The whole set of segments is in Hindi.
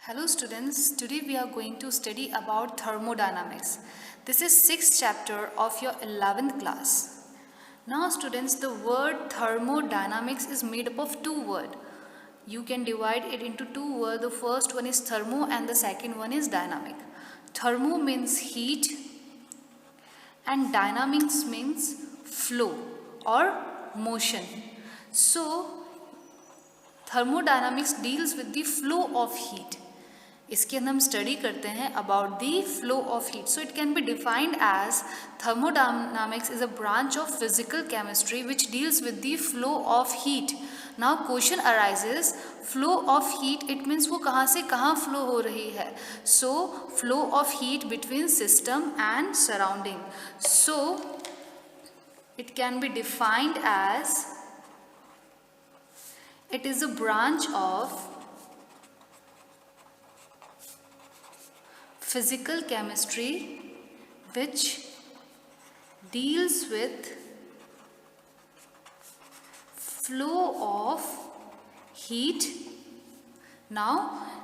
Hello students, today we are going to study about thermodynamics. This is 6th chapter of your 11th class. Now students, the word thermodynamics is made up of two words. You can divide it into two words. The first one is thermo and the second one is dynamic. Thermo means heat and dynamics means flow or motion. So thermodynamics deals with the flow of heat. इसके अंदर हम स्टडी करते हैं about the flow of heat. So it can be defined as thermodynamics is a branch of physical chemistry which deals with the flow of heat. Now question arises, flow of heat it means वो कहाँ से कहाँ फ्लो हो रही है. So flow of heat between system and surrounding. So it can be defined as it is a branch of physical chemistry which deals with flow of heat. Now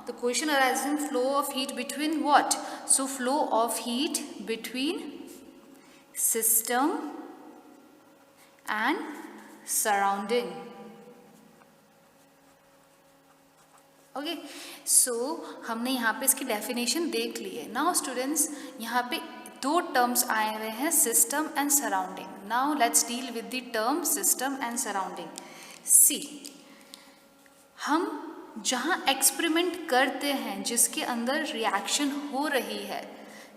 the question arises in flow of heat between what? So flow of heat between system and surrounding. Okay, so हमने यहाँ पे इसकी डेफिनेशन देख ली है. नाउ स्टूडेंट्स, यहाँ पे दो टर्म्स आए हुए हैं, system and surrounding. Now let's deal with the term system and surrounding. See, हम जहाँ एक्सपेरिमेंट करते हैं, जिसके अंदर रिएक्शन हो रही है,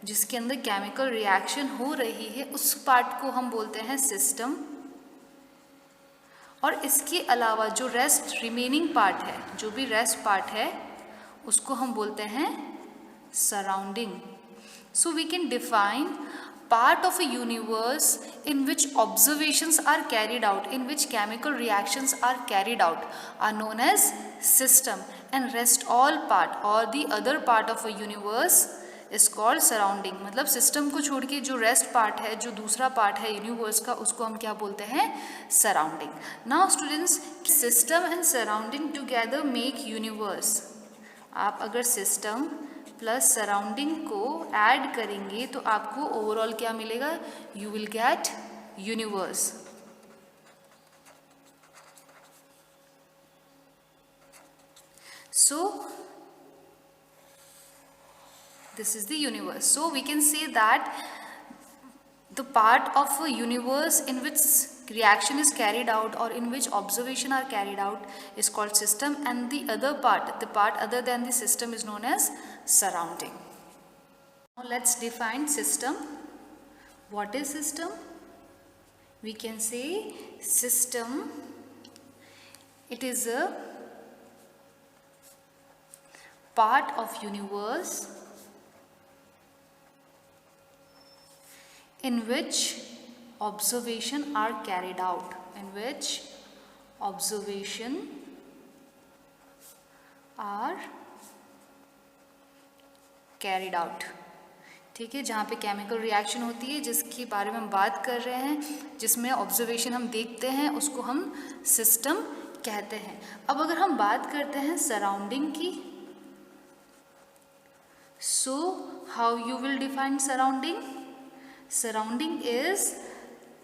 जिसके अंदर केमिकल रिएक्शन हो रही है, उस पार्ट को हम बोलते हैं सिस्टम. और इसके अलावा जो रेस्ट रिमेनिंग पार्ट है, जो भी रेस्ट पार्ट है, उसको हम बोलते हैं surrounding. So we can define part of a universe in which observations are carried out, in which chemical reactions are carried out, are known as system, and rest all part or the other part of a universe is called surrounding. मतलब सिस्टम को छोड़ के जो रेस्ट पार्ट है, जो दूसरा पार्ट है यूनिवर्स का, उसको हम क्या बोलते हैं? Surrounding. Now students, system and surrounding together make universe. आप अगर सिस्टम प्लस सराउंडिंग को ऐड करेंगे तो आपको ओवरऑल क्या मिलेगा? You will get universe. So this is the universe. So we can say that the part of a universe in which reaction is carried out or in which observation are carried out is called system, and the other part, the part other than the system, is known as surrounding. Now let's define system. What is system? We can say system, it is a part of universe in which observation are carried out, in which observation are carried out. ठीक है, जहाँ पे केमिकल रिएक्शन होती है, जिसके बारे में हम बात कर रहे हैं, जिसमें ऑब्जर्वेशन हम देखते हैं, उसको हम सिस्टम कहते हैं. अब अगर हम बात करते हैं सराउंडिंग की, so how you will define surrounding? Surrounding is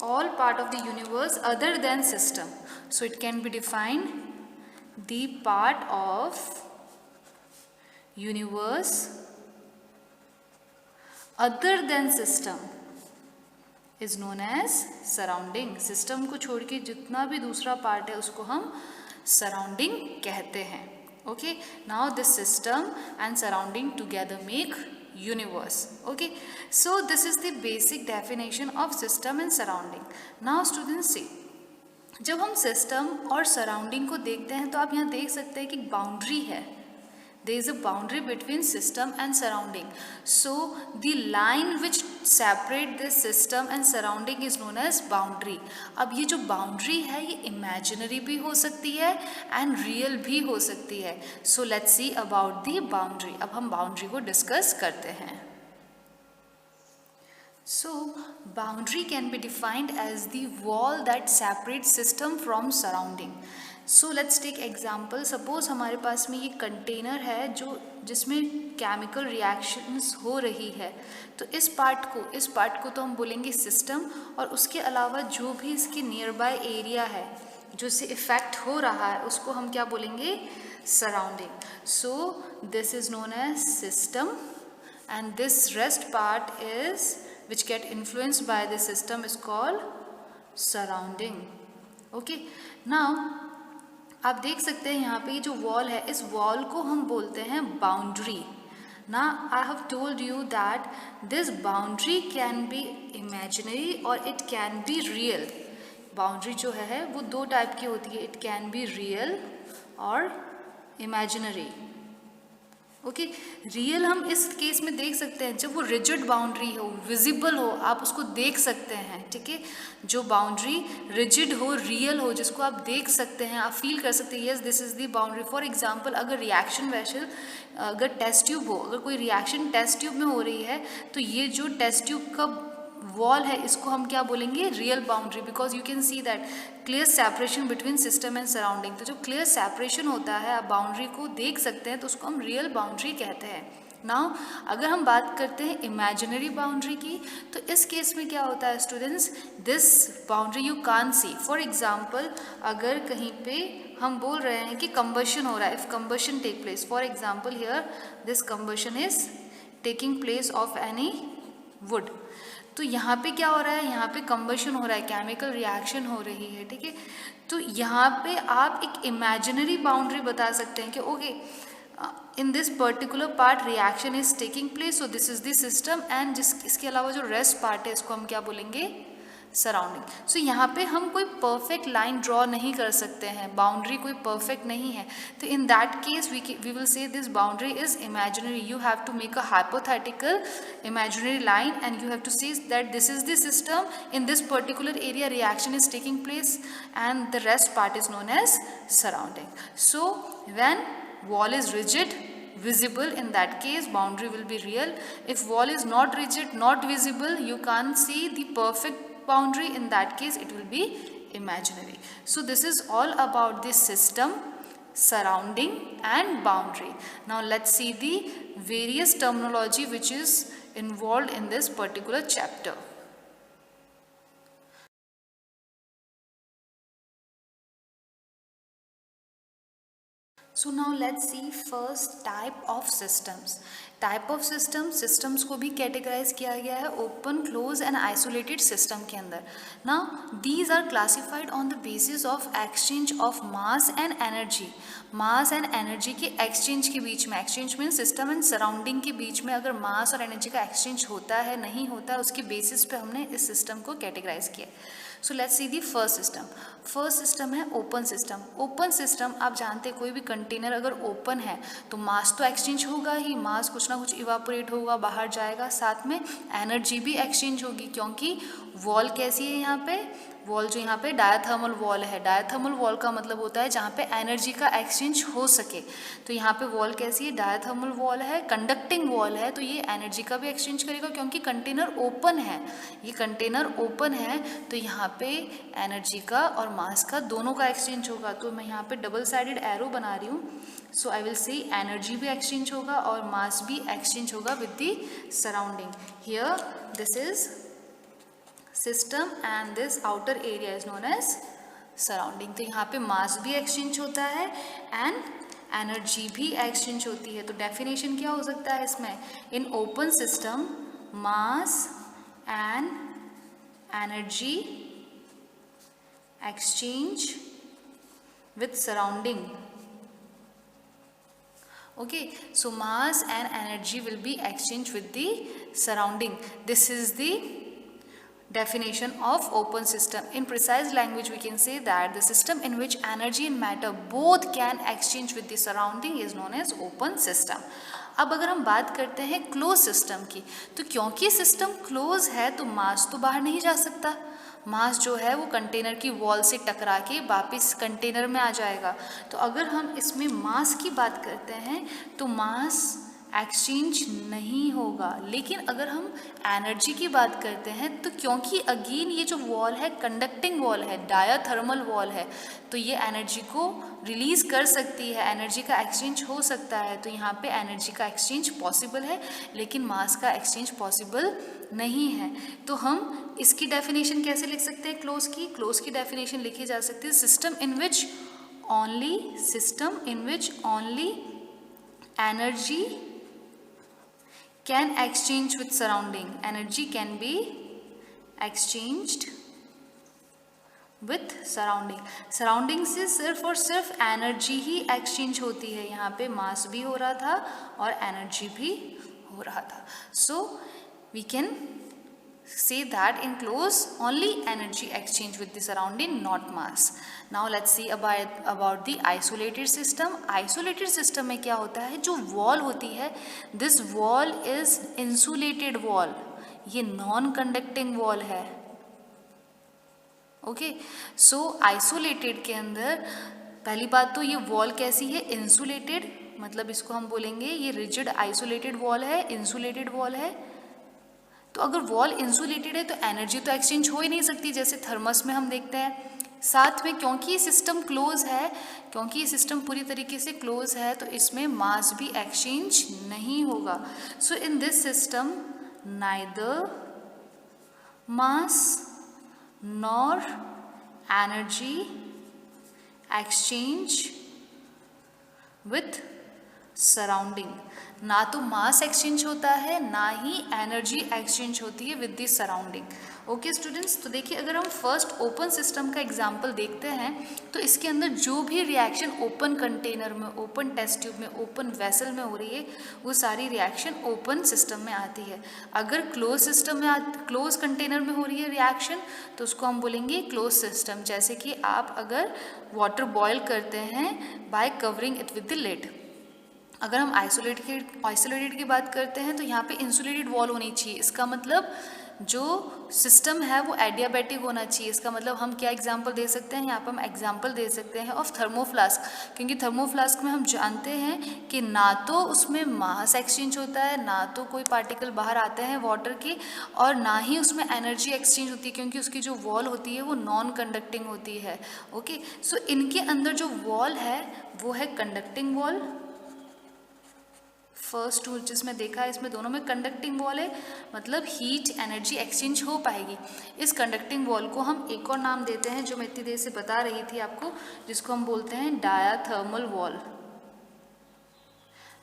all part of the universe other than system. So it can be defined the part of universe other than system is known as surrounding. System को छोड़ के जितना भी दूसरा पार्ट है उसको हम surrounding कहते हैं. Okay, now this system and surrounding together make universe. Okay, so this is the basic definition of system and surrounding. Now students see, जब हम सिस्टम और सराउंडिंग को देखते हैं तो आप यहाँ देख सकते हैं कि बाउंड्री है. there is a boundary between system and surrounding. So the line which separate this system and surrounding is known as boundary. अब ये जो boundary है ये imaginary भी हो सकती है and real भी हो सकती है. So let's see about the boundary. अब हम boundary को discuss करते हैं. So boundary can be defined as the wall that separates system from surrounding. So let's take example, suppose हमारे पास में ये कंटेनर है जिसमें केमिकल रिएक्शंस हो रही है, तो इस पार्ट को तो हम बोलेंगे सिस्टम, और उसके अलावा जो भी इसके नियर बाय एरिया है जो इससे इफेक्ट हो रहा है उसको हम क्या बोलेंगे, surrounding. So this is known as system and this rest part is which get influenced by the system is called surrounding. Okay, now आप देख सकते हैं यहाँ पे ये जो वॉल है, इस वॉल को हम बोलते हैं बाउंड्री. ना I have told you that this boundary can be imaginary और it can be real. Boundary जो है वो दो टाइप की होती है, इट कैन बी रियल और इमेजिनरी. ओके, रियल हम इस केस में देख सकते हैं जब वो रिजिड बाउंड्री हो, विजिबल हो, आप उसको देख सकते हैं. ठीक है, जो बाउंड्री रिजिड हो, रियल हो, जिसको आप देख सकते हैं, आप फील कर सकते हैं, yes this is the boundary. For example, अगर रिएक्शन वेसल, अगर टेस्ट ट्यूब हो, अगर कोई रिएक्शन टेस्ट ट्यूब में हो रही है, तो ये जो टेस्ट ट्यूब का वॉल है इसको हम क्या बोलेंगे, real boundary, because you can see that clear separation between system and surrounding. तो जो क्लियर सेपरेशन होता है, आप बाउंड्री को देख सकते हैं, तो उसको हम रियल बाउंड्री कहते हैं. नाउ अगर हम बात करते हैं इमेजिनरी बाउंड्री की, तो इस केस में क्या होता है students, this boundary you can't see. For example, अगर कहीं पे हम बोल रहे हैं कि कंबशन हो रहा है, if combustion take place, for example here this combustion is taking place of any wood, तो यहाँ पे क्या हो रहा है, यहाँ पे कंबशन हो रहा है, केमिकल रिएक्शन हो रही है. ठीक है, तो यहाँ पे आप एक इमेजिनरी बाउंड्री बता सकते हैं कि okay in this particular part reaction is taking place, so this is the system, and इसके अलावा जो रेस्ट पार्ट है इसको हम क्या बोलेंगे, सराउंडिंग. सो यहाँ पे हम कोई परफेक्ट लाइन ड्रॉ नहीं कर सकते हैं, बाउंड्री कोई परफेक्ट नहीं है, तो in that case we will say this boundary is imaginary. You have to make a hypothetical imaginary line and you have to say that this is the system, in this particular area reaction is taking place, and the rest part is known as surrounding. So when wall is rigid, visible, in that case boundary will be real. If wall is not rigid, not visible, you can't see the perfect boundary, in that case it will be imaginary. So this is all about the system, surrounding and boundary. Now let's see the various terminology which is involved in this particular chapter. So now let's see first type of systems. Type of systems को भी कैटेगराइज किया गया है open, close and isolated system के अंदर. ना these are classified on the basis of exchange of mass and energy. Mass and energy के एक्सचेंज के बीच में, exchange mean system and surrounding के बीच में अगर मास और एनर्जी का एक्सचेंज होता है नहीं होता है, उसके बेसिस पे हमने इस सिस्टम को कैटेगराइज किया. So let's see the first system. First system है ओपन सिस्टम. ओपन सिस्टम आप जानते हैं कोई भी कंटेनर अगर ओपन है तो मास तो एक्सचेंज होगा ही, मास कुछ ना कुछ इवापोरेट होगा, बाहर जाएगा, साथ में एनर्जी भी एक्सचेंज होगी, क्योंकि वॉल कैसी है यहाँ पे, वॉल जो यहाँ पे डायाथर्मल वॉल है. डायाथर्मल वॉल का मतलब होता है जहाँ पे एनर्जी का एक्सचेंज हो सके. तो यहाँ पे वॉल कैसी है, डायाथर्मल वॉल है, कंडक्टिंग वॉल है, तो ये एनर्जी का भी एक्सचेंज करेगा क्योंकि कंटेनर ओपन है. ये कंटेनर ओपन है तो यहाँ पे एनर्जी का और मास का दोनों का एक्सचेंज होगा. तो मैं यहाँ पे डबल साइडेड एरो बना रही हूँ. So I will say energy भी एक्सचेंज होगा और मास भी एक्सचेंज होगा with the surrounding. Here this is system and this outer area is known as surrounding. तो यहाँ पे मास भी एक्सचेंज होता है एंड एनर्जी भी एक्सचेंज होती है. तो डेफिनेशन क्या हो सकता है इसमें, in open system mass and energy exchange with surrounding. Okay, so mass and energy will be exchanged with the surrounding. This is the definition of open system. In precise language we can say that the system in which energy and matter both can exchange with the surrounding is known as open system. अब अगर हम बात करते हैं क्लोज सिस्टम की, तो क्योंकि सिस्टम क्लोज है तो मास तो बाहर नहीं जा सकता. मास जो है वो कंटेनर की वॉल से टकरा के वापस कंटेनर में आ जाएगा. तो अगर हम इसमें मास की बात करते हैं तो मास एक्सचेंज नहीं होगा। लेकिन अगर हम एनर्जी की बात करते हैं तो क्योंकि अगेन ये जो वॉल है कंडक्टिंग वॉल है, डायाथर्मल वॉल है, तो ये एनर्जी को रिलीज कर सकती है, एनर्जी का एक्सचेंज हो सकता है। तो यहाँ पे एनर्जी का एक्सचेंज पॉसिबल है, लेकिन मास का एक्सचेंज पॉसिबल नहीं है। तो हम इसकी डेफिनेशन कैसे लिख सकते हैं क्लोज की? क्लोज की डेफिनेशन लिखी जा सकती है system in which only energy can exchange with surrounding. Energy can be exchanged with surrounding. Surrounding से सिर्फ और सिर्फ एनर्जी ही एक्सचेंज होती है। यहाँ पे मास भी हो रहा था और एनर्जी भी हो रहा था। So we can say that in close only energy exchange with the surrounding, not mass. Now let's see about the isolated system. Isolated system में क्या होता है? जो wall होती है, this wall is insulated wall. ये non conducting wall है। ओके, सो आइसोलेटेड के अंदर पहली बात तो ये वॉल कैसी है? इंसुलेटेड, मतलब इसको हम बोलेंगे ये रिजिड आइसोलेटेड वॉल है, इंसुलेटेड वॉल है। तो अगर वॉल इंसुलेटेड है तो एनर्जी तो एक्सचेंज हो ही नहीं सकती, जैसे थर्मस में हम देखते हैं। साथ में क्योंकि ये सिस्टम क्लोज है, क्योंकि ये सिस्टम पूरी तरीके से क्लोज है, तो इसमें मास भी एक्सचेंज नहीं होगा। So in this system neither mass nor energy exchange with surrounding. ना तो मास एक्सचेंज होता है, ना ही एनर्जी एक्सचेंज होती है with the surrounding. Okay students, तो देखिए अगर हम फर्स्ट ओपन सिस्टम का एग्जांपल देखते हैं तो इसके अंदर जो भी रिएक्शन ओपन कंटेनर में, ओपन टेस्ट ट्यूब में, ओपन वेसल में हो रही है, वो सारी रिएक्शन ओपन सिस्टम में आती है। अगर क्लोज सिस्टम में, क्लोज कंटेनर में हो रही है रिएक्शन, तो उसको हम बोलेंगे क्लोज सिस्टम। जैसे कि आप अगर वाटर बॉयल करते हैं by covering it with the lid. अगर हम आइसोलेटेड की बात करते हैं तो यहाँ पे इंसुलेटेड वॉल होनी चाहिए। इसका मतलब जो सिस्टम है वो एडियाबैटिक होना चाहिए। इसका मतलब हम क्या एग्जांपल दे सकते हैं? यहाँ पर हम एग्जांपल दे सकते हैं ऑफ थर्मोफ्लास्क, क्योंकि थर्मोफ्लास्क में हम जानते हैं कि ना तो उसमें मास एक्सचेंज होता है, ना तो कोई पार्टिकल बाहर आते हैं वाटर के, और ना ही उसमें एनर्जी एक्सचेंज होती है, क्योंकि उसकी जो वॉल होती है वो नॉन कंडक्टिंग होती है। ओके, सो इनके अंदर जो वॉल है वो है कंडक्टिंग वॉल। फर्स्ट टू जिसमें देखा है, इसमें दोनों में कंडक्टिंग वॉल है, मतलब हीट एनर्जी एक्सचेंज हो पाएगी। इस कंडक्टिंग वॉल को हम एक और नाम देते हैं जो मैं इतनी देर से बता रही थी आपको, जिसको हम बोलते हैं डायाथर्मल वॉल।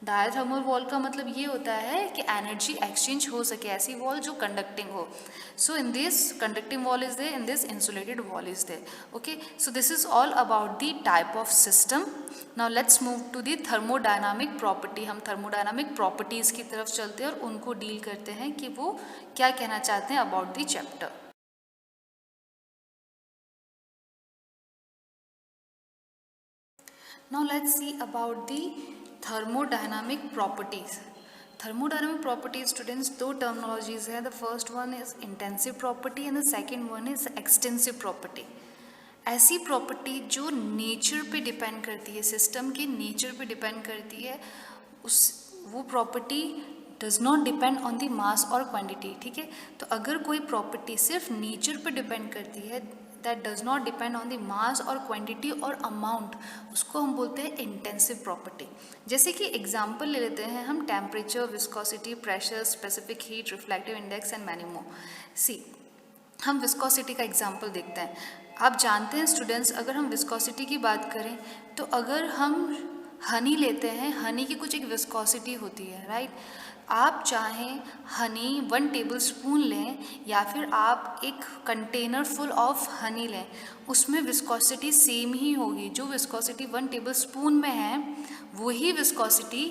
डायाथर्मल वॉल का मतलब ये होता है कि एनर्जी एक्सचेंज हो सके, ऐसी वॉल जो कंडक्टिंग हो। So in this conducting wall is there, in this insulated wall is there. Okay, so this is all about the type of system. Now let's move to the thermodynamic property. हम थर्मोडायनामिक प्रॉपर्टीज की तरफ चलते हैं और उनको डील करते हैं कि वो क्या कहना चाहते हैं about the chapter. Now let's see about the thermodynamic properties. Thermodynamic properties students, दो terminologies है. The first one is intensive property and the second one is extensive property. ऐसी प्रॉपर्टी जो नेचर पे डिपेंड करती है, सिस्टम के नेचर पे डिपेंड करती है, उस वो property does not depend on the mass और क्वांटिटी। ठीक है, तो अगर कोई प्रॉपर्टी सिर्फ नेचर पे डिपेंड करती है, that does not depend on the mass और क्वांटिटी और अमाउंट, उसको हम बोलते हैं इंटेंसिव प्रॉपर्टी। जैसे कि एग्जांपल ले लेते हैं हम, temperature, viscosity, pressure, specific heat, reflective index and many more. See, हम विस्कोसिटी का एग्जांपल देखते हैं। आप जानते हैं स्टूडेंट्स, अगर हम विस्कोसिटी की बात करें तो अगर हम हनी लेते हैं, हनी की कुछ एक विस्कोसिटी होती है, राइट। आप चाहें हनी 1 टेबल स्पून लें या फिर आप एक कंटेनर फुल ऑफ हनी लें, उसमें विस्कोसिटी सेम ही होगी। जो विस्कोसिटी 1 टेबल स्पून में है वही विस्कोसिटी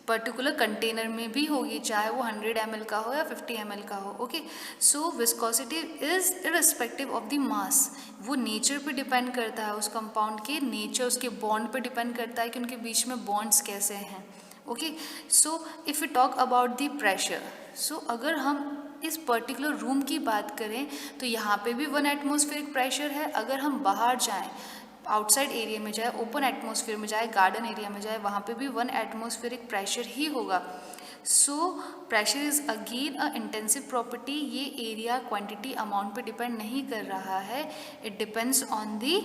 पर्टिकुलर कंटेनर में भी होगी, चाहे वो 100 ml का हो या 50 ml का हो। Okay, so viscosity is irrespective of the mass. वो नेचर पे डिपेंड करता है, उस कंपाउंड के नेचर, उसके बॉन्ड पे डिपेंड करता है कि उनके बीच में बॉन्ड्स कैसे हैं। Okay, so if you talk about the pressure, so अगर हम इस पर्टिकुलर रूम की बात करें तो यहाँ पे भी 1 एटमॉस्फेरिक प्रेशर है। अगर हम बाहर जाएं, आउटसाइड एरिया में जाए, ओपन एटमॉस्फेयर में जाए, गार्डन एरिया में जाए, वहाँ पे भी 1 एटमॉस्फेरिक प्रेशर ही होगा. So pressure is again a intensive property. ये एरिया क्वांटिटी अमाउंट पे डिपेंड नहीं कर रहा है, it depends on the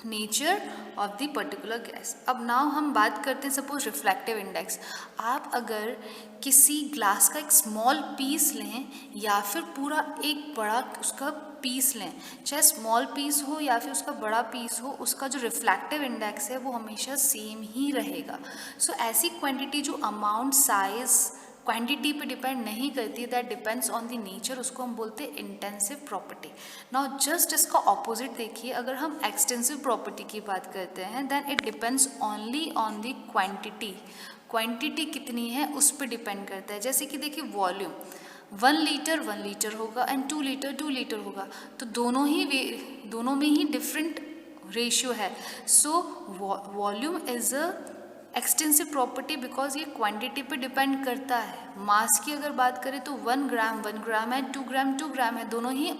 nature of the particular gas. अब नाउ हम बात करते हैं सपोज रिफ्लेक्टिव इंडेक्स. आप अगर किसी ग्लास का एक स्मॉल पीस लें या फिर पूरा एक बड़ा उसका पीस लें, चाहे स्मॉल पीस हो या फिर उसका बड़ा पीस हो, उसका जो रिफ्लेक्टिव इंडेक्स है वो हमेशा सेम ही रहेगा. सो ऐसी क्वांटिटी जो अमाउंट, साइज, क्वांटिटी पे डिपेंड नहीं करती, that depends on the nature, उसको हम बोलते हैं इंटेंसिव प्रॉपर्टी. नाउ जस्ट इसका ऑपोजिट देखिए, अगर हम एक्सटेंसिव प्रॉपर्टी की बात करते हैं then it depends only on the quantity. Quantity कितनी है उस पर डिपेंड करता है. जैसे कि देखिए वॉल्यूम, 1 लीटर 1 लीटर होगा एंड 2 लीटर 2 लीटर होगा, तो दोनों में ही डिफरेंट रेशियो है. So volume is a extensive property because ये क्वांटिटी पे डिपेंड करता है. मास की अगर बात करें तो 1 ग्राम है, 2 ग्राम है, दोनों ही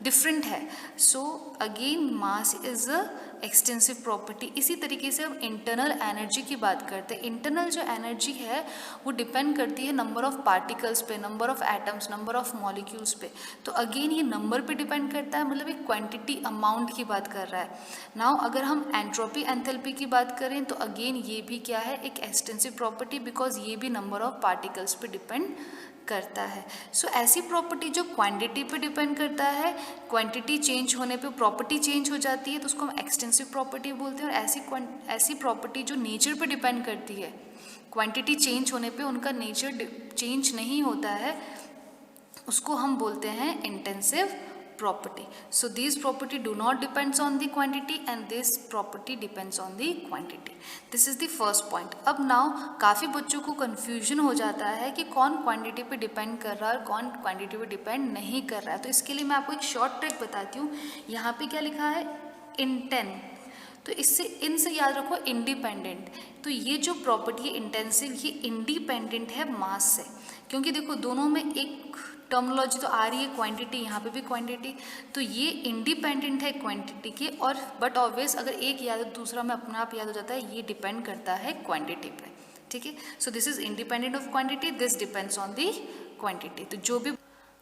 डिफरेंट है. So again mass is a extensive property. इसी तरीके से हम इंटरनल एनर्जी की बात करते हैं. इंटरनल जो एनर्जी है वो डिपेंड करती है नंबर ऑफ पार्टिकल्स पे, number of atoms, number of molecules पे. तो अगेन ये नंबर पे डिपेंड करता है, मतलब एक क्वांटिटी अमाउंट की बात कर रहा है. नाउ अगर हम एंट्रोपी एंथैल्पी की बात करें तो अगेन ये भी क्या है, एक एक्सटेंसिव प्रॉपर्टी, बिकॉज ये भी नंबर ऑफ पार्टिकल्स पे डिपेंड करता है. सो ऐसी प्रॉपर्टी जो क्वांटिटी पे डिपेंड करता है, क्वांटिटी चेंज होने पे प्रॉपर्टी चेंज हो जाती है, तो उसको हम एक्सटेंसिव प्रॉपर्टी बोलते हैं. और ऐसी प्रॉपर्टी जो नेचर पे डिपेंड करती है, क्वांटिटी चेंज होने पे उनका नेचर चेंज नहीं होता है, उसको हम बोलते हैं intensive property. So these property do not depends on the quantity and this property depends on the quantity. This is the first point. अब now काफ़ी बच्चों को confusion हो जाता है कि कौन क्वांटिटी पे डिपेंड कर रहा है और कौन क्वांटिटी पे डिपेंड नहीं कर रहा है. तो इसके लिए मैं आपको एक शॉर्ट ट्रिक बताती हूँ. यहाँ पे क्या लिखा है, इंटेन, तो इससे इनसे याद रखो इंडिपेंडेंट. तो ये जो प्रॉपर्टी है इंटेंसिव, ये इंडिपेंडेंट है मास से, क्योंकि देखो दोनों में एक टर्मिनोलॉजी तो आ रही है क्वांटिटी, यहाँ पे भी क्वांटिटी, तो ये इंडिपेंडेंट है क्वांटिटी के. और बट ऑब्वियस अगर एक याद हो दूसरा में अपने आप याद हो जाता है, ये डिपेंड करता है क्वांटिटी पे. ठीक है, सो this is independent of quantity, this depends on the quantity. तो जो भी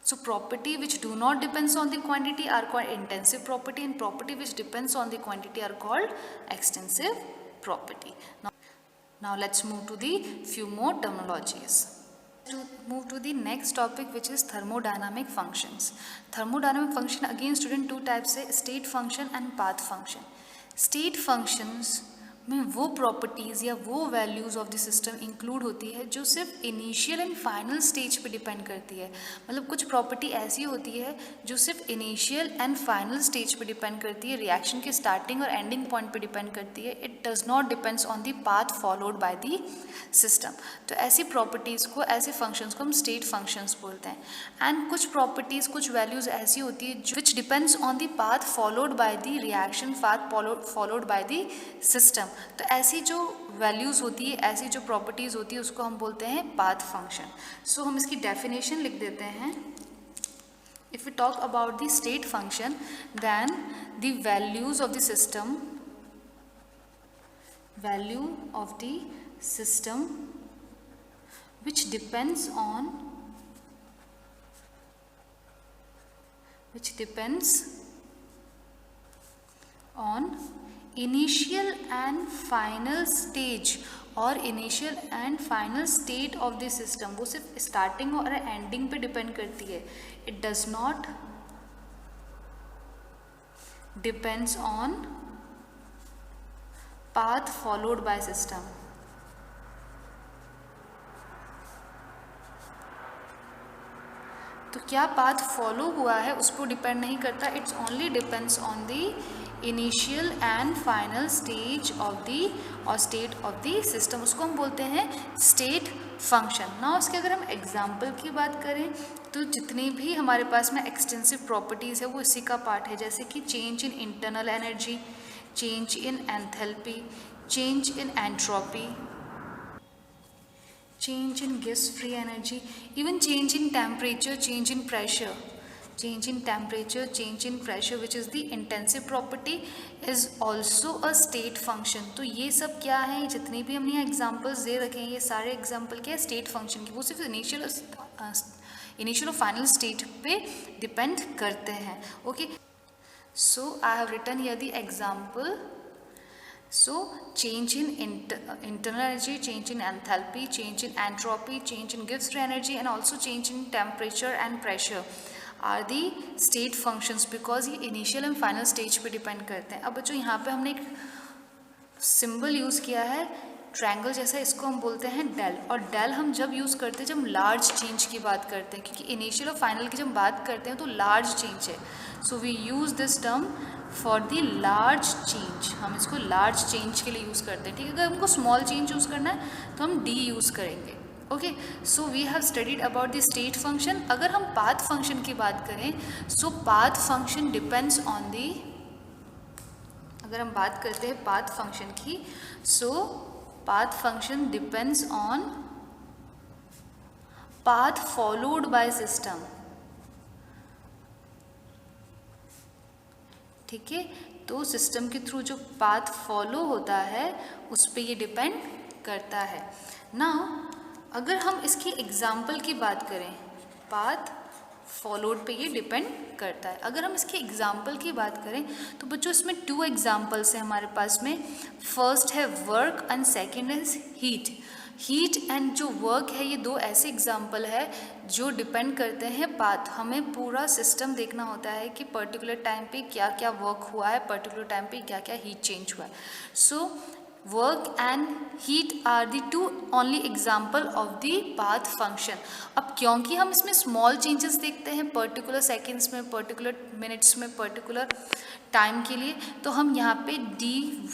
so property which do not depends on the quantity are called intensive property and property which depends on the quantity are called extensive property. Now let's move to the few more terminologies. To move to the next topic which is thermodynamic functions. Thermodynamic function again student two types है, state function and path function. State functions में वो प्रॉपर्टीज़ या वो values of the system include होती है जो सिर्फ इनिशियल एंड फाइनल स्टेज पे डिपेंड करती है. मतलब कुछ प्रॉपर्टी ऐसी होती है जो सिर्फ इनिशियल एंड फाइनल स्टेज पे डिपेंड करती है, रिएक्शन के स्टार्टिंग और एंडिंग पॉइंट पे डिपेंड करती है. It does not depends on the path followed by the system. तो ऐसी प्रॉपर्टीज़ को, ऐसे फंक्शंस को हम स्टेट फंक्शंस बोलते हैं. एंड कुछ प्रॉपर्टीज़, कुछ वैल्यूज़ ऐसी होती है which depends on the path followed by the reaction, path followed by the system. तो ऐसी जो वैल्यूज़ होती है, ऐसी जो प्रॉपर्टीज़ होती है, उसको हम बोलते हैं पाथ फंक्शन. सो हम इसकी डेफिनेशन लिख देते हैं. If we talk about the state function then the values of the system, value of the system which depends on initial and final stage और initial and final state of the system. वो सिर्फ स्टार्टिंग और एंडिंग पे डिपेंड करती है. It does not depends on path followed by system. तो क्या पाथ फॉलो हुआ है उस पर डिपेंड नहीं करता. It's only depends on the initial and final stage of the और स्टेट ऑफ द सिस्टम. उसको हम बोलते हैं स्टेट फंक्शन. ना उसके अगर हम एग्जाम्पल की बात करें तो जितने भी हमारे पास में एक्सटेंसिव प्रॉपर्टीज़ है वो इसी का पार्ट है. जैसे कि change in internal energy, change in enthalpy, change in entropy, change in gas free energy, even change in temperature, change in pressure. change in temperature, change in pressure, which is the intensive property, is also a state function. तो ये सब क्या है, जितनी भी हमने यहाँ एग्जाम्पल्स दे रखे हैं, ये सारे एग्जाम्पल क्या है, स्टेट फंक्शन की. वो सिर्फ इनिशियल और फाइनल स्टेट पे डिपेंड करते हैं. Okay, so I have written here the example. So change in internal energy, change in enthalpy, change in entropy, change in Gibbs free energy, and also change in temperature and pressure are the state functions, because ये initial and final stage पे depend करते हैं. अब बच्चों यहाँ पे हमने एक सिंबल यूज़ किया है ट्रायंगल जैसा, इसको हम बोलते हैं डेल. और डेल हम जब यूज़ करते हैं जब हम लार्ज चेंज की बात करते हैं, क्योंकि इनिशियल और फाइनल की जब बात करते हैं तो लार्ज चेंज है. So we use this term for the large change. हम इसको लार्ज चेंज के लिए यूज़ करते हैं. ठीक है, अगर हमको स्मॉल चेंज यूज़ करना है तो हम डी यूज़ करेंगे. Okay, so we have studied about the state function. अगर हम पाथ फंक्शन की बात करें, so path function depends on the, अगर हम बात करते हैं पाथ फंक्शन की, so path function depends on path followed by system. ठीक है, तो सिस्टम के थ्रू जो पाथ फॉलो होता है उस पे ये डिपेंड करता है. नाउ अगर हम इसकी एग्जाम्पल की बात करें, पाथ फॉलोड पे ये डिपेंड करता है. अगर हम इसके एग्जाम्पल की बात करें तो बच्चों इसमें 2 एग्जाम्पल्स हैं हमारे पास में. फर्स्ट है work and second is heat. Heat and जो वर्क है, ये 2 ऐसे एग्जाम्पल है जो डिपेंड करते हैं पाथ. हमें पूरा सिस्टम देखना होता है कि पर्टिकुलर टाइम पे क्या क्या वर्क हुआ है, पर्टिकुलर टाइम पे क्या क्या हीट चेंज हुआ है. So work and heat are the 2 only example of the path function. अब क्योंकि हम इसमें स्मॉल चेंजेस देखते हैं पर्टिकुलर सेकेंड्स में, पर्टिकुलर मिनट्स में, पर्टिकुलर टाइम के लिए, तो हम यहाँ पे डी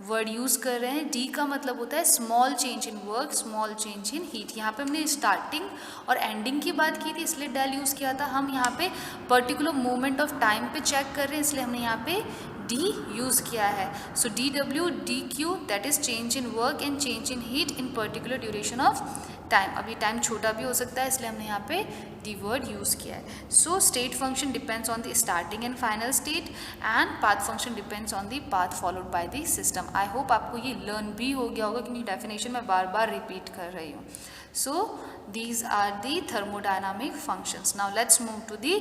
वर्ड यूज़ कर रहे हैं. डी का मतलब होता है small change in work, small change in heat. यहाँ पे हमने स्टार्टिंग और एंडिंग की बात की थी इसलिए डेल यूज़ किया था. हम यहाँ पे पर्टिकुलर मोमेंट ऑफ टाइम पे चेक कर रहे हैं इसलिए हमने यहाँ पे डी यूज़ किया है. So D W D Q that is change in work and change in heat in particular duration of time. अभी टाइम छोटा भी हो सकता है इसलिए हमने यहाँ पे डी वर्ड यूज़ किया है. So state function depends on the starting and final state and path function depends on the path followed by the system. I hope आपको ये लर्न भी हो गया होगा क्योंकि डेफिनेशन मैं बार बार रिपीट कर रही हूँ. So these are the thermodynamic functions. Now let's move to the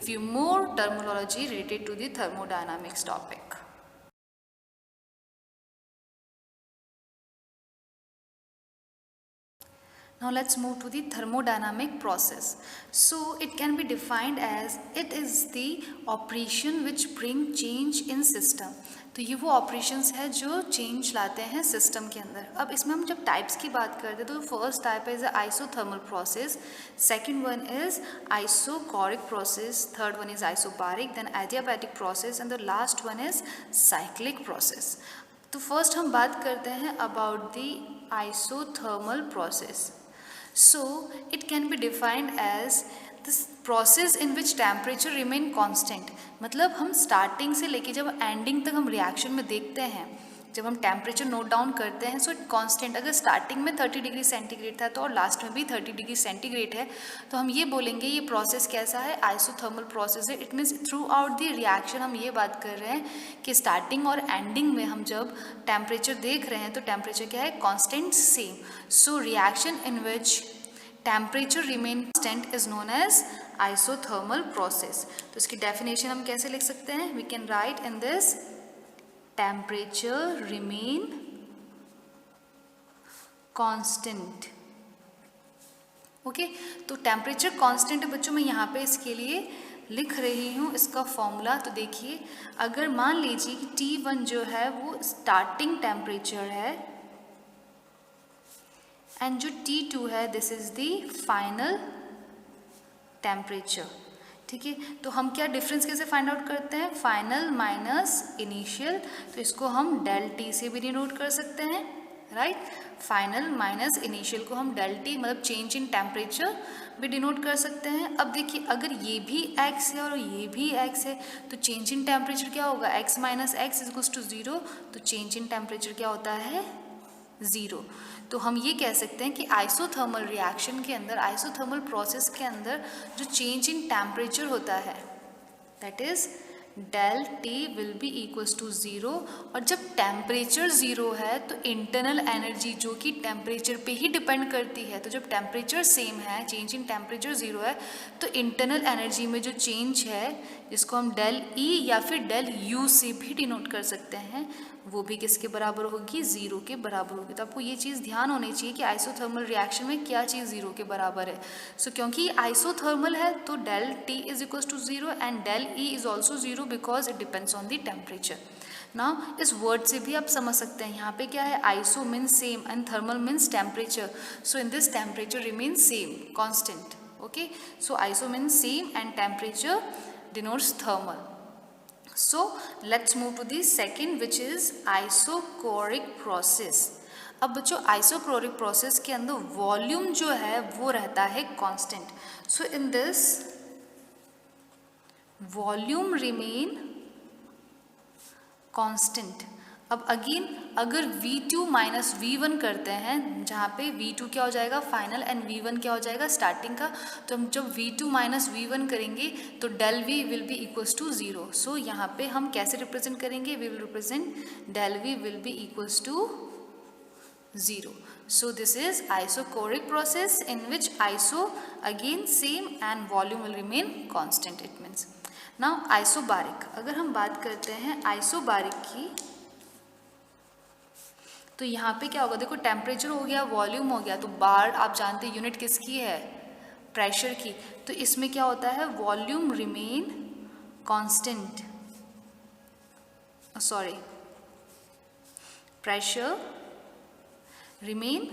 few more terminology related to the thermodynamics topic. Now let's move to the thermodynamic process. So it can be defined as it is the operation which bring change in system. तो ये वो ऑपरेशंस है जो चेंज लाते हैं सिस्टम के अंदर. अब इसमें हम जब टाइप्स की बात करते हैं तो first type is isothermal process, second one is isochoric process, third one is isobaric, then adiabatic process and the last one is cyclic process. तो फर्स्ट हम बात करते हैं about the isothermal process. So it can be defined as this process in which temperature remain constant. मतलब हम स्टार्टिंग से लेके जब एंडिंग तक हम रिएक्शन में देखते हैं, जब हम टेम्परेचर नोट डाउन करते हैं, सो कांस्टेंट. अगर स्टार्टिंग में 30 डिग्री सेंटीग्रेड था तो और लास्ट में भी 30 डिग्री सेंटीग्रेड है तो हम ये बोलेंगे ये प्रोसेस कैसा है, आइसोथर्मल प्रोसेस है. It means through out the reaction हम ये बात कर रहे हैं कि स्टार्टिंग और एंडिंग में हम जब टेम्परेचर देख रहे हैं तो टेम्परेचर क्या है, constant same. So reaction in which temperature remain constant is known as isothermal process. तो इसकी डेफिनेशन हम कैसे लिख सकते हैं, we can write in this temperature remain constant. Okay, तो टेम्परेचर कांस्टेंट है बच्चों. मैं यहाँ पे इसके लिए लिख रही हूँ इसका फॉर्मूला. तो देखिए, अगर मान लीजिए कि T1 जो है वो स्टार्टिंग टेम्परेचर है एंड जो T2 है this is the final temperature. ठीक है, तो हम क्या डिफरेंस कैसे फाइंड आउट करते हैं, फाइनल माइनस इनिशियल. तो इसको हम डेल टी से भी डिनोट कर सकते हैं, राइट. फाइनल माइनस इनिशियल को हम डेल टी मतलब चेंज इन टेम्परेचर भी डिनोट कर सकते हैं. अब देखिए, अगर ये भी x है और ये भी x है तो चेंज इन टेम्परेचर क्या होगा, x minus x is equals to 0. तो चेंज इन टेम्परेचर क्या होता है, 0. तो हम ये कह सकते हैं कि आइसोथर्मल रिएक्शन के अंदर, आइसोथर्मल प्रोसेस के अंदर जो चेंज इन टेम्परेचर होता है that is del T will be equals to zero. और जब टेम्परेचर ज़ीरो है तो इंटरनल एनर्जी जो कि टेम्परेचर पे ही डिपेंड करती है, तो जब टेम्परेचर सेम है, चेंज इन टेम्परेचर ज़ीरो है, तो इंटरनल एनर्जी में जो चेंज है जिसको हम डेल ई या फिर डेल यू से भी डिनोट कर सकते हैं, वो भी किसके बराबर होगी, ज़ीरो के बराबर होगी। तो आपको ये चीज़ ध्यान होनी चाहिए कि आइसोथर्मल रिएक्शन में क्या चीज़ ज़ीरो के बराबर है। सो क्योंकि आइसोथर्मल है तो del T is equals to zero and del E is also zero because it depends on the temperature. ना इस वर्ड से भी आप समझ सकते हैं, यहाँ पे क्या है, iso means same and thermal means temperature. So in this temperature remains same constant. Okay, so iso means same and temperature denotes thermal. So let's move to the second which is isochoric process। अब बच्चों आइसोक्रोरिक प्रोसेस के अंदर वॉल्यूम जो है वो रहता है constant. So in this volume remain constant. अब अगेन अगर V2 माइनस V1 करते हैं, जहाँ पे V2 क्या हो जाएगा फाइनल एंड V1 क्या हो जाएगा स्टार्टिंग का, तो हम जब V2 माइनस V1 करेंगे तो del V will be equals to zero. So यहाँ पे हम कैसे रिप्रेजेंट करेंगे, we will represent del V will be equals to zero. So this is isochoric process in which iso again same and volume will remain constant. It means now isobaric, अगर हम बात करते हैं आइसोबारिक की, तो यहाँ पे क्या होगा, देखो टेम्परेचर हो गया, वॉल्यूम हो गया, तो बार आप जानते हैं यूनिट किसकी है, प्रेशर की। तो इसमें क्या होता है, volume remain constant, sorry pressure remain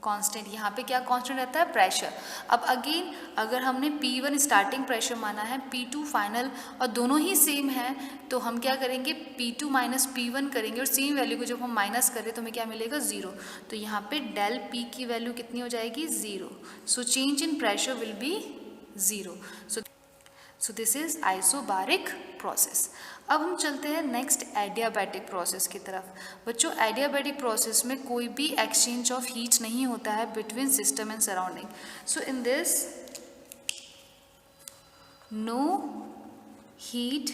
constant. यहाँ पे क्या कांस्टेंट रहता है, प्रेशर। अब अगेन अगर हमने P1 स्टार्टिंग प्रेशर माना है, P2 फाइनल, और दोनों ही सेम है, तो हम क्या करेंगे, P2 माइनस P1 करेंगे, और सेम वैल्यू को जब हम माइनस करें तो हमें क्या मिलेगा, ज़ीरो। तो यहाँ पे डेल P की वैल्यू कितनी हो जाएगी, zero. So change in pressure will be zero. So this is isobaric process. अब हम चलते हैं नेक्स्ट एडियाबैटिक प्रोसेस की तरफ। बच्चों एडियाबैटिक प्रोसेस में कोई भी एक्सचेंज ऑफ हीट नहीं होता है between system and surrounding. So in this no heat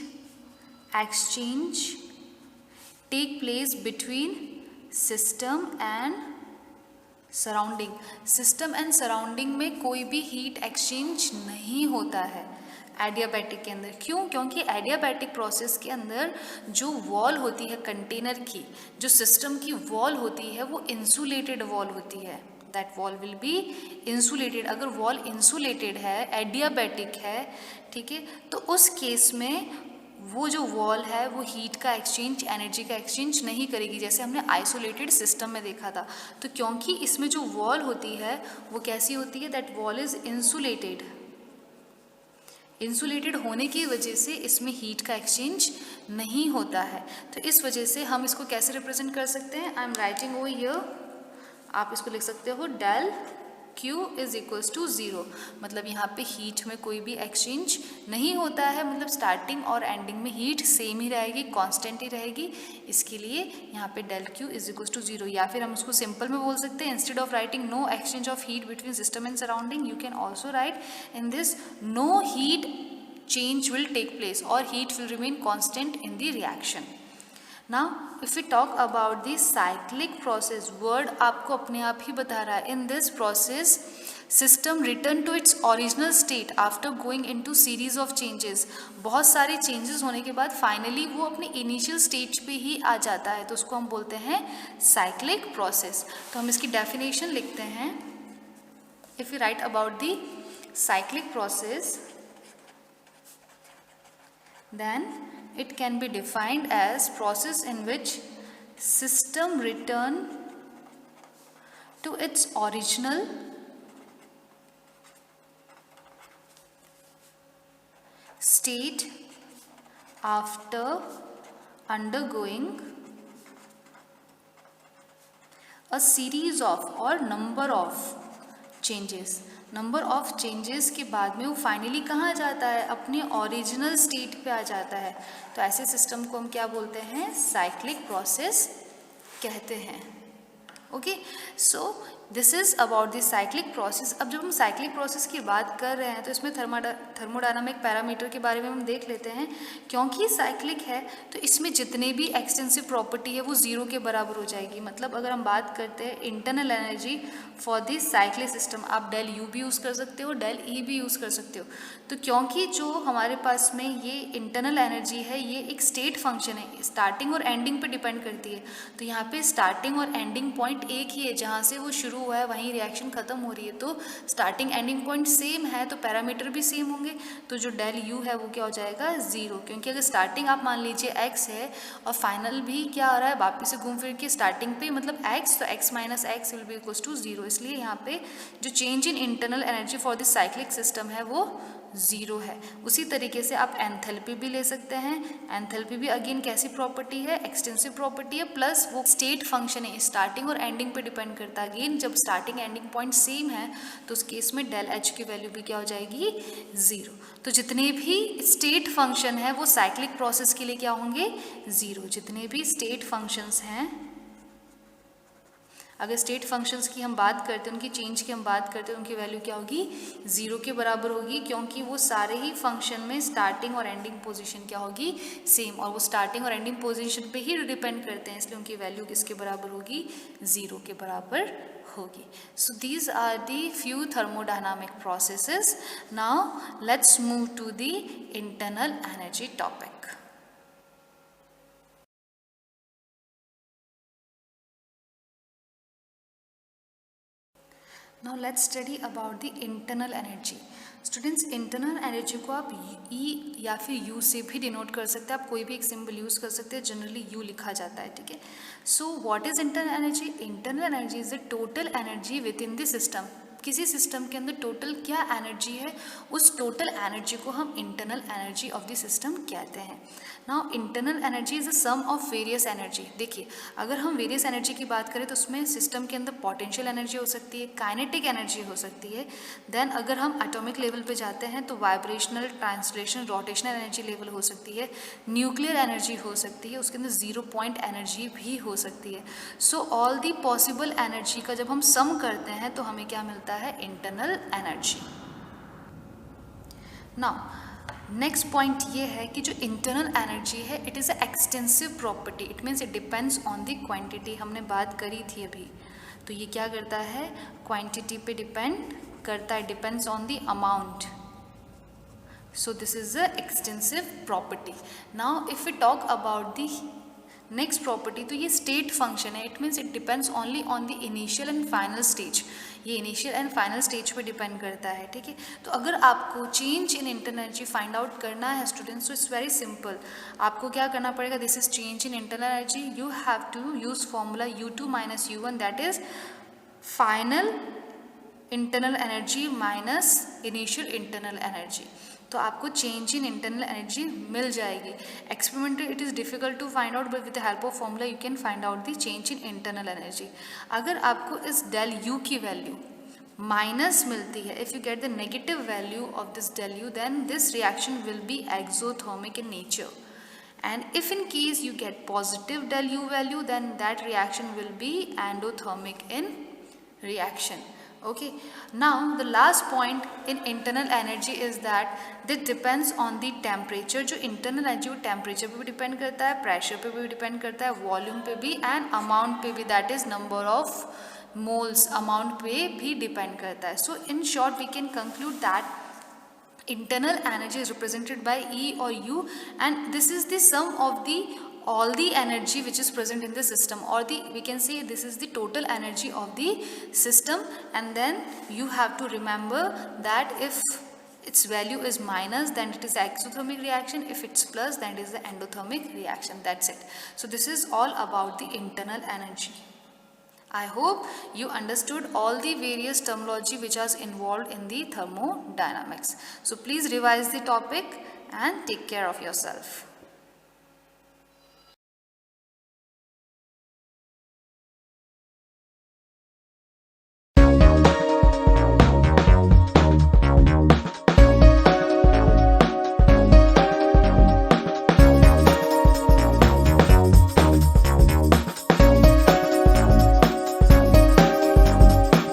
exchange take place between system and surrounding. System and surrounding में कोई भी हीट एक्सचेंज नहीं होता है एडियाबैटिक के अंदर। क्यों? क्योंकि एडियाबैटिक प्रोसेस के अंदर जो वॉल होती है कंटेनर की, जो सिस्टम की वॉल होती है वो इंसुलेटेड वॉल होती है। That wall will be insulated. अगर वॉल इंसुलेटेड है, एडियाबैटिक है, ठीक है, तो उस केस में वो जो वॉल है वो हीट का एक्सचेंज, एनर्जी का एक्सचेंज नहीं करेगी, जैसे हमने आइसोलेटेड सिस्टम में देखा था। तो क्योंकि इसमें जो वॉल होती है वो कैसी होती है, that wall is insulated. Insulated होने की वजह से इसमें हीट का एक्सचेंज नहीं होता है। तो इस वजह से हम इसको कैसे रिप्रेजेंट कर सकते हैं, I am writing over here, आप इसको लिख सकते हो del Q is equals to zero. मतलब यहाँ पे हीट में कोई भी एक्सचेंज नहीं होता है, मतलब स्टार्टिंग और एंडिंग में हीट सेम ही रहेगी, कांस्टेंट ही रहेगी। इसके लिए यहाँ पे del Q is equals to zero. या फिर हम उसको सिंपल में बोल सकते हैं, instead of writing no exchange of heat between system and surrounding, you can also write in this no heat change will take place or heat will remain constant in the reaction. Now if we talk about the cyclic process, word आपको अपने आप ही बता रहा है, in this process system return to its original state after going into series of changes। बहुत सारे changes होने के बाद finally वो अपने initial stage पे ही आ जाता है, तो उसको हम बोलते हैं cyclic process। तो हम इसकी definition लिखते हैं। If we write about the cyclic process, then it can be defined as process in which system return to its original state after undergoing a series of or number of changes। Number of changes के बाद में वो फाइनली कहाँ जाता है, अपने ओरिजिनल स्टेट पे आ जाता है। तो ऐसे सिस्टम को हम क्या बोलते हैं, साइक्लिक प्रोसेस कहते हैं। Okay, so this is about the cyclic process. अब जब हम साइक्लिक प्रोसेस की बात कर रहे हैं तो इसमें थर्मोडायनामिक पैरामीटर के बारे में हम देख लेते हैं। क्योंकि साइक्लिक है तो इसमें जितने भी एक्सटेंसिव प्रॉपर्टी है वो ज़ीरो के बराबर हो जाएगी। मतलब अगर हम बात करते हैं internal energy for this cyclic system, आप डेल यू भी यूज़ कर सकते हो, डेल ई भी यूज़ कर सकते हो। तो क्योंकि जो हमारे पास में ये इंटरनल एनर्जी है ये एक स्टेट फंक्शन है, स्टार्टिंग और एंडिंग पे डिपेंड करती है। तो यहाँ पे स्टार्टिंग और एंडिंग पॉइंट एक ही है, जहाँ से वो शुरू हुआ है वहीं रिएक्शन खत्म हो रही है। तो स्टार्टिंग एंडिंग पॉइंट सेम है तो पैरामीटर भी सेम होंगे। तो जो डेल यू है वो क्या हो जाएगा, ज़ीरो। क्योंकि अगर स्टार्टिंग आप मान लीजिए एक्स है और फाइनल भी क्या आ रहा है, वापस से घूम फिर के स्टार्टिंग पे मतलब एक्स, तो x minus x will be equals to zero. इसलिए यहाँ पे जो change in internal energy for this cyclic system है वो ज़ीरो है। उसी तरीके से आप एंथैल्पी भी ले सकते हैं। एंथैल्पी भी अगेन कैसी प्रॉपर्टी है, एक्सटेंसिव प्रॉपर्टी है, प्लस वो स्टेट फंक्शन है, स्टार्टिंग और एंडिंग पे डिपेंड करता है। अगेन जब स्टार्टिंग एंडिंग पॉइंट सेम है तो उस केस में डेल एच की वैल्यू भी क्या हो जाएगी, ज़ीरो। तो जितने भी स्टेट फंक्शन है वो साइक्लिक प्रोसेस के लिए क्या होंगे, ज़ीरो। जितने भी स्टेट फंक्शंस हैं, अगर स्टेट फंक्शंस की हम बात करते हैं, उनकी चेंज की हम बात करते हैं, उनकी वैल्यू क्या होगी, ज़ीरो के बराबर होगी। क्योंकि वो सारे ही फंक्शन में स्टार्टिंग और एंडिंग पोजीशन क्या होगी, सेम, और वो स्टार्टिंग और एंडिंग पोजीशन पे ही डिपेंड करते हैं, इसलिए उनकी वैल्यू किसके बराबर होगी, ज़ीरो के बराबर होगी। So these are the few thermodynamic processes. Now let's move to the internal energy topic. Now let's study about the internal energy. Students, internal energy को आप ई या फिर यू से भी डिनोट कर सकते हैं। आप कोई भी एक सिंबल यूज़ कर सकते हैं, जनरली यू लिखा जाता है, ठीक है। So what is internal energy? Internal energy is the total energy with in the system. किसी सिस्टम के अंदर टोटल क्या एनर्जी है, उस टोटल एनर्जी को हम internal energy of the system कहते हैं। Now internal energy is a sum of various energy. देखिए, अगर हम वेरियस एनर्जी की बात करें तो उसमें सिस्टम के अंदर पोटेंशियल एनर्जी हो सकती है, काइनेटिक एनर्जी हो सकती है। देन अगर हम एटॉमिक लेवल पे जाते हैं तो vibrational, translation, rotational energy level हो सकती है, न्यूक्लियर एनर्जी हो सकती है, उसके अंदर जीरो पॉइंट एनर्जी भी हो सकती है। So all the possible energy का जब हम सम करते हैं तो हमें क्या मिलता है, internal energy. Now next point ये है कि जो इंटरनल एनर्जी है it is a extensive property. It means it depends on the quantity. हमने बात करी थी अभी, तो ये क्या करता है, क्वांटिटी पे डिपेंड करता है, depends on the amount. So this is a extensive property. Now if we talk about the next property, तो ये स्टेट फंक्शन है। It means it depends only on the initial and final stage. ये इनिशियल एंड फाइनल स्टेज पे डिपेंड करता है, ठीक है। तो अगर आपको change in internal energy find out करना है स्टूडेंट्स, तो इट्स वेरी सिंपल। आपको क्या करना पड़ेगा, this is change in internal energy, you have to use formula U2 minus U1, that is final internal energy minus initial internal energy. तो आपको चेंज इन इंटरनल एनर्जी मिल जाएगी। Experimentally it is difficult to find out, but with the help of formula you can find out the change in internal energy. अगर आपको इस डेल यू की वैल्यू माइनस मिलती है, if you get the negative value of this del U, then this reaction will be exothermic in nature, and if in case you get positive del u value, then that reaction will be endothermic in reaction. Okay, now the last point in internal energy is that this depends on the temperature. जो internal energy वो temperature पे भी depend करता है, pressure पे भी depend करता है, volume पे भी and amount पे भी, that is number of moles amount पे भी depend करता है. So in short we can conclude that internal energy is represented by E or U, and this is the sum of the all the energy which is present in the system, or the we can say this is the total energy of the system. And then you have to remember that if its value is minus, then it is exothermic reaction, if it's plus, then it is the endothermic reaction. That's it. So this is all about the internal energy. I hope you understood all the various terminology which is involved in the thermodynamics. So please revise the topic and take care of yourself.